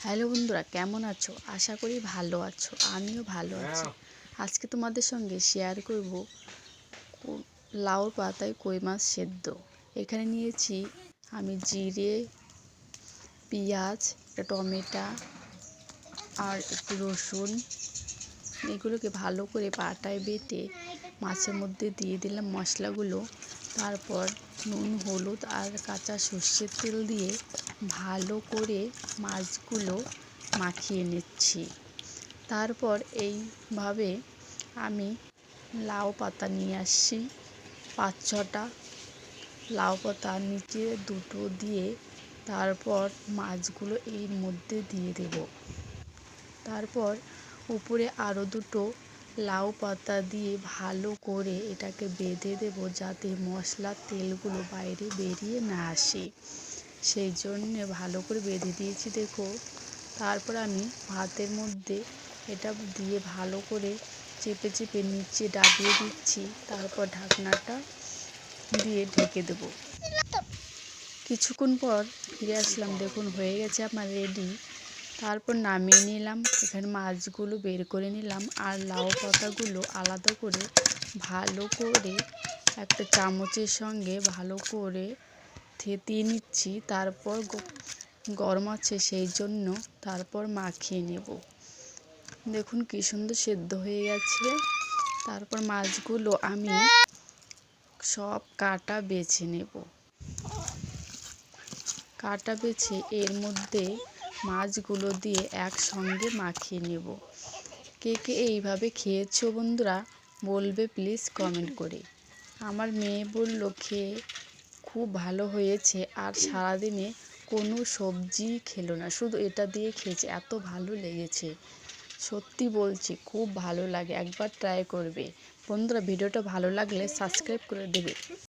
Hello বন্ধুরা, কেমন আছো? আশা করি ভালো আছো। আমিও ভালো আছি। আজকে তোমাদের সঙ্গে শেয়ার করব লাউর পাতায় কই মাছ সেদ্ধ। এখানে নিয়েছি আমি জিরে, পেঁয়াজ, একটা টমেটো আর একটু রসুন। এগুলোকে ভালো করে পাটায় বেটে মাছের মধ্যে দিয়ে দিলাম মশলাগুলো। তারপর নুন, হলুদ আর কাঁচা সর্ষের তেল দিয়ে ভালো করে মাছগুলো মাখিয়ে নিচ্ছি। তারপর এইভাবে আমি লাউ পাতা নিয়ে আসছি 5-6টা লাউ পাতা নিচে দুটো দিয়ে তারপর মাছগুলো এর মধ্যে দিয়ে দেব। তারপর উপরে আরও দুটো লাউ পাতা দিয়ে ভালো করে এটাকে বেঁধে দেব, যাতে মশলার তেলগুলো বাইরে বেরিয়ে না আসে। সেই জন্যে ভালো করে বেঁধে দিয়েছি দেখো। তারপর আমি ভাতের মধ্যে এটা দিয়ে ভালো করে চেপে চেপে নিচে ডাবিয়ে দিচ্ছি। তারপর ঢাকনাটা দিয়ে ঢেকে দেব। কিছুক্ষণ পর ফিরে আসলাম, দেখুন হয়ে গেছে আমার রেডি। তারপর নামিয়ে নিলাম। এখানে মাছগুলো বের করে নিলাম আর লাউ পাতাগুলো আলাদা করে ভালো করে একটা চামচের সঙ্গে ভালো করে থেতিয়ে নিচ্ছি। তারপর গরম আছে সেই জন্য তারপর মাখিয়ে নেব। দেখুন কি সুন্দর সেদ্ধ হয়ে গেছে। তারপর মাছগুলো আমি সব কাটা বেছে নেব। কাটা বেছে এর মধ্যে মাছগুলো দিয়ে একসঙ্গে মাখিয়ে নেব। কে কে এইভাবে খেয়েছো বন্ধুরা বলবে প্লিজ কমেন্ট করে। আমার মেয়ে বলল খেয়ে খুব ভালো হয়েছে, আর সারাদিনে কোনো সবজি খেলো না, শুধু এটা দিয়ে খেয়েছে, এত ভালো লেগেছে। সত্যি বলছি, খুব ভালো লাগে, একবার ট্রাই করবে বন্ধুরা। ভিডিওটা ভালো লাগলে সাবস্ক্রাইব করে দেবে।